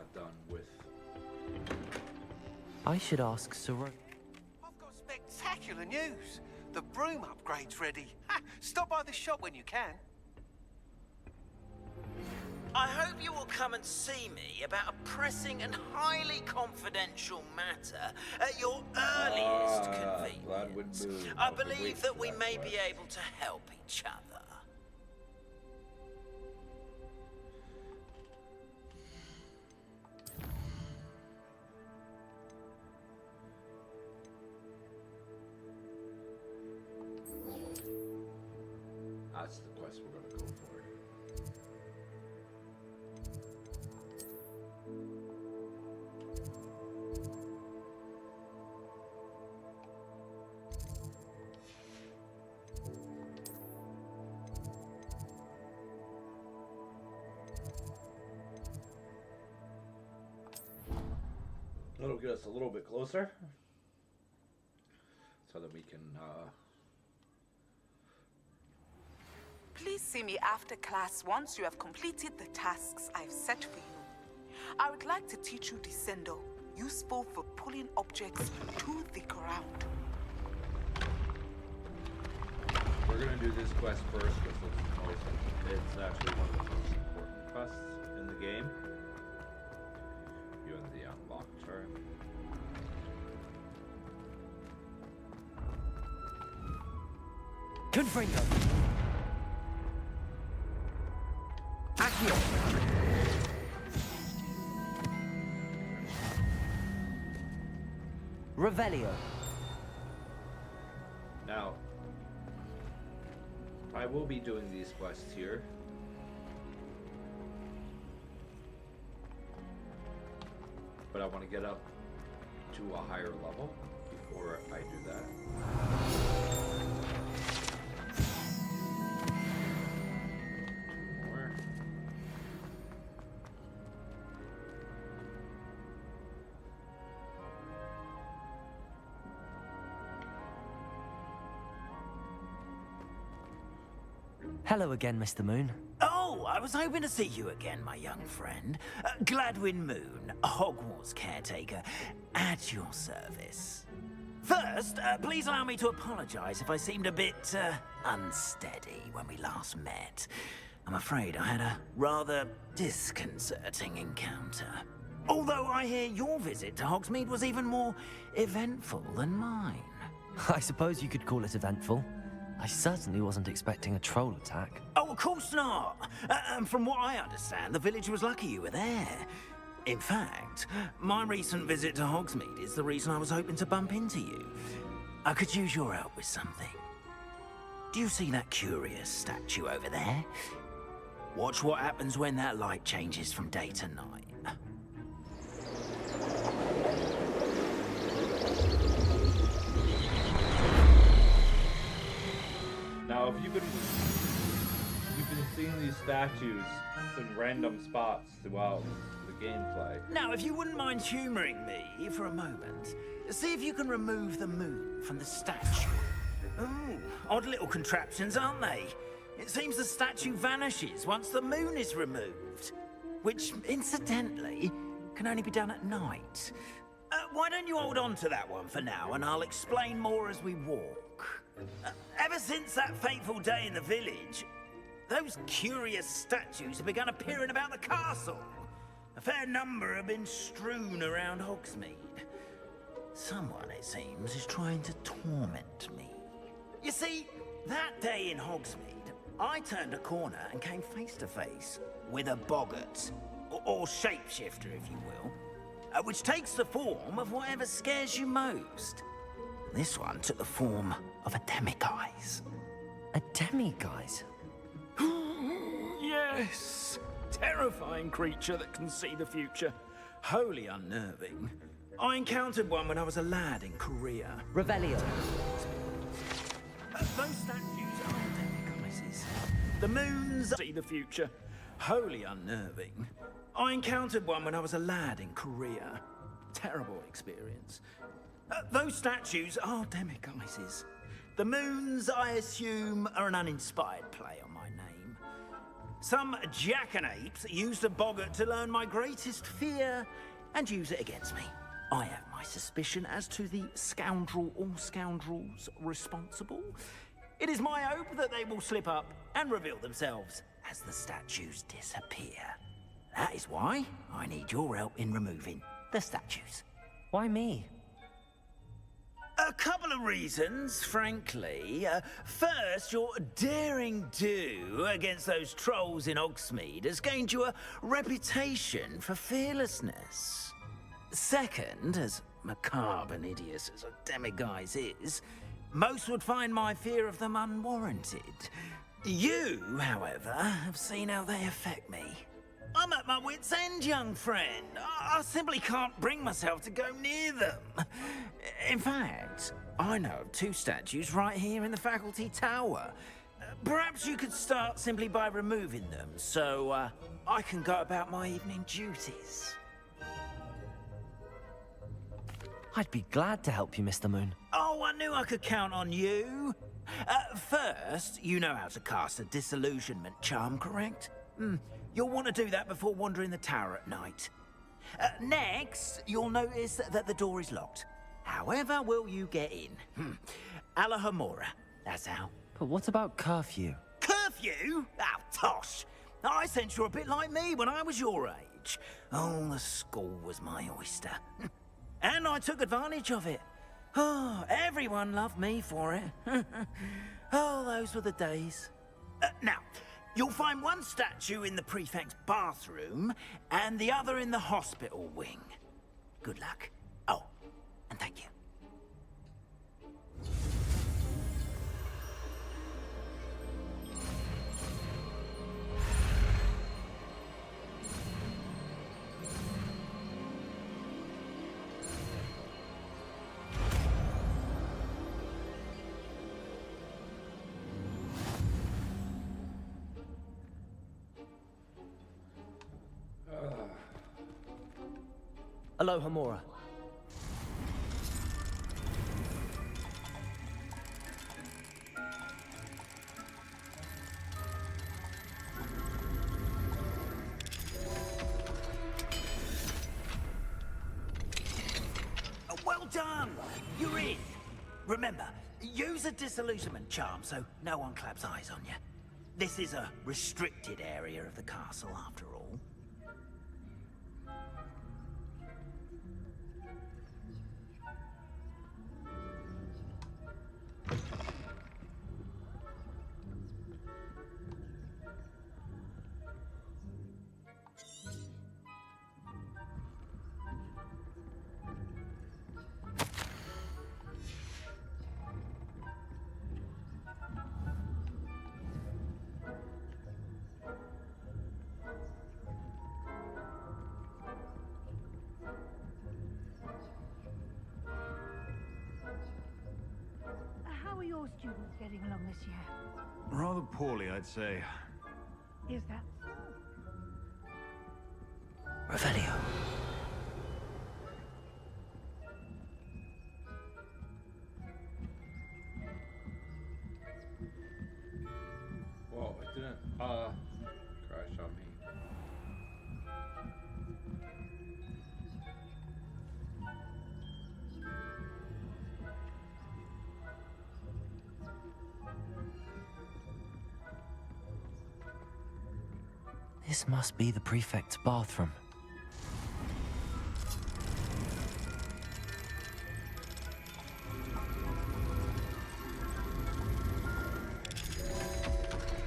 that done with. I should ask Soro. I've got spectacular news. The broom upgrade's ready. Ha! Stop by the shop when you can. I hope you will come and see me about a pressing and highly confidential matter at your earliest convenience. I believe that we may be able to help each other. That's the quest we're gonna go for. That'll get us a little bit closer, so that we can. Please see me after class once you have completed the tasks I've set for you. I would like to teach you Descendo, useful for pulling objects to the ground. We're gonna do this quest first because it's actually one of the most important quests in the game. You and the unlocked term. Confringo. Accio. Revelio. Now, I will be doing these quests here. But I want to get up to a higher level before I do that. Two more. Hello again, Mr. Moon. Oh, I was hoping to see you again, my young friend. Gladwin Moon, Hogwarts caretaker, at your service. First, please allow me to apologize if I seemed a bit, unsteady when we last met. I'm afraid I had a rather disconcerting encounter. Although I hear your visit to Hogsmeade was even more eventful than mine. I suppose you could call it eventful. I certainly wasn't expecting a troll attack. Oh, of course not. And from what I understand, the village was lucky you were there. In fact, my recent visit to Hogsmeade is the reason I was hoping to bump into you. I could use your help with something. Do you see that curious statue over there? Watch what happens when that light changes from day to night. Now, if you've been seeing these statues in random spots throughout the gameplay. Now, if you wouldn't mind humoring me for a moment, see if you can remove the moon from the statue. Ooh, odd little contraptions, aren't they? It seems the statue vanishes once the moon is removed, which, incidentally, can only be done at night. Why don't you hold on to that one for now, and I'll explain more as we walk. Ever since that fateful day in the village, those curious statues have begun appearing about the castle. A fair number have been strewn around Hogsmeade. Someone, it seems, is trying to torment me. You see, that day in Hogsmeade, I turned a corner and came face to face with a boggart, or shapeshifter, if you will, which takes the form of whatever scares you most. This one took the form of a Demiguise. A Demiguise? Yes! Terrifying creature that can see the future. Wholly unnerving. I encountered one when I was a lad in Korea. Revelio. Those statues are Demiguises. The moons See the future. Wholly unnerving. I encountered one when I was a lad in Korea. Terrible experience. those statues are Demiguises. The moons, I assume, are an uninspired play on my name. Some jackanapes used a boggart to learn my greatest fear and use it against me. I have my suspicion as to the scoundrel or scoundrels responsible. It is my hope that they will slip up and reveal themselves as the statues disappear. That is why I need your help in removing the statues. Why me? A couple of reasons, frankly. First, your daring do against those trolls in Hogsmeade has gained you a reputation for fearlessness. Second, as macabre and hideous as a demiguise is, most would find my fear of them unwarranted. You, however, have seen how they affect me. I'm at my wit's end, young friend. I simply can't bring myself to go near them. In fact, I know of 2 statues right here in the faculty tower. Perhaps you could start simply by removing them, so I can go about my evening duties. I'd be glad to help you, Mr. Moon. Oh, I knew I could count on you. First, you know how to cast a disillusionment charm, correct? You'll want to do that before wandering the tower at night. Next, you'll notice that the door is locked. However will you get in? Alahomora, that's how. But what about curfew? Curfew? Oh, tosh. I sense you're a bit like me when I was your age. Oh, the school was my oyster. And I took advantage of it. Oh, everyone loved me for it. Oh, those were the days. Now, you'll find one statue in the prefect's bathroom and the other in the hospital wing. Good luck. Oh, and thank you. Aloha, Mora. Well done! You're in. Remember, use a disillusionment charm so no one claps eyes on you. This is a restricted area of the castle, after all. How are your students getting along this year? Rather poorly, I'd say. Is that Revelio. Whoa, it didn't, crash on me. This must be the prefect's bathroom.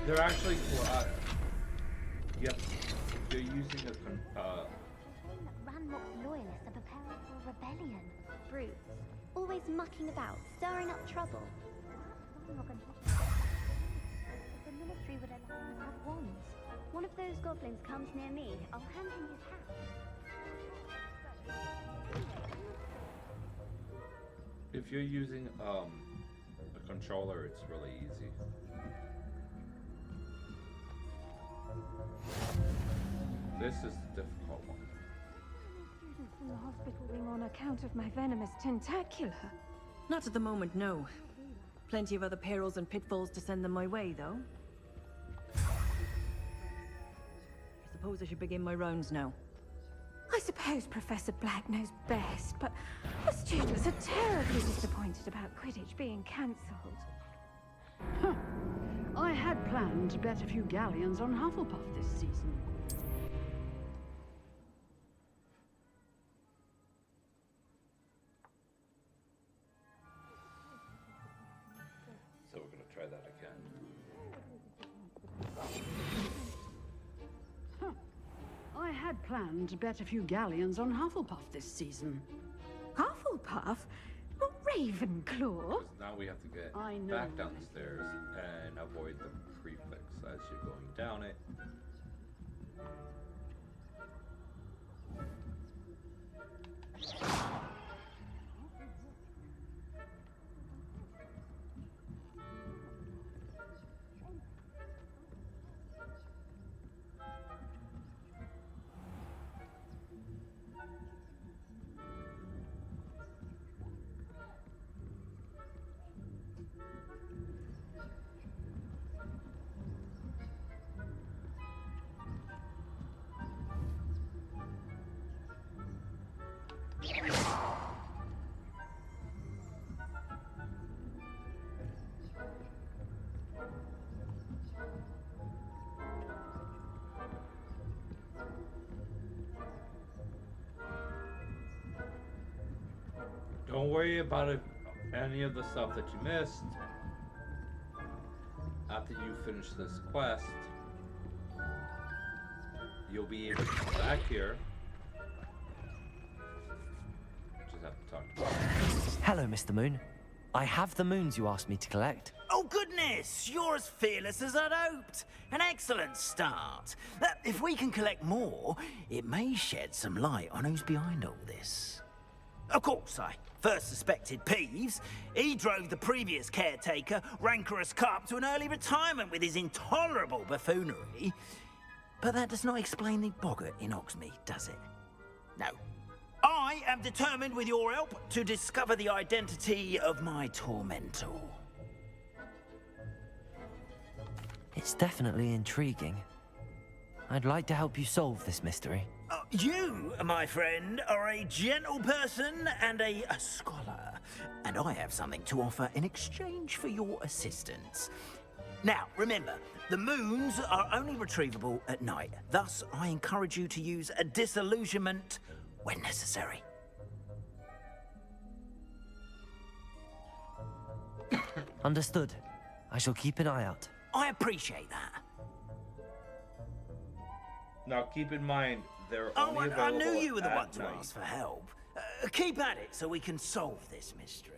They're actually, yep, if you're using a, Ranrock's loyalists are preparing for a rebellion. Brutes, always mucking about, stirring up trouble. Ranrock and the military would allow them to have wands. One of those goblins comes near me, I'll hand him his hat. if you're using, a controller, it's really easy. This is the difficult one. Students from the hospital wing on account of my venomous tentacular. Not at the moment, no. Plenty of other perils and pitfalls to send them my way, though. suppose I should begin my rounds now. I suppose Professor Black knows best, but the students are terribly disappointed about Quidditch being cancelled. Huh. I had planned to bet a few galleons on Hufflepuff this season. So we're gonna try that again. Huh. I had planned to bet a few galleons on Hufflepuff this season. Hufflepuff? Not Ravenclaw? Now we have to get I know. back down the stairs and avoid the prefix as you're going down it. Don't worry about it, any of the stuff that you missed. After you finish this quest, you'll be able to come back here. Just have to talk to me. Hello, Mr. Moon. I have the moons you asked me to collect. Oh, goodness! You're as fearless as I'd hoped. An excellent start. If we can collect more, it may shed some light on who's behind all this. Of course, I first suspected Peeves. He drove the previous caretaker, Rancorous Carp, to an early retirement with his intolerable buffoonery. But that does not explain the boggart in Hogsmeade, does it? No. I am determined, with your help, to discover the identity of my tormentor. It's definitely intriguing. I'd like to help you solve this mystery. You, my friend, are a gentle person and a scholar, and I have something to offer in exchange for your assistance. Now, remember, the moons are only retrievable at night. Thus, I encourage you to use a disillusionment when necessary. Understood. I shall keep an eye out. I appreciate that. Now keep in mind, they're Oh, only I available knew you were the at one to night. ask for help. Keep at it so we can solve this mystery.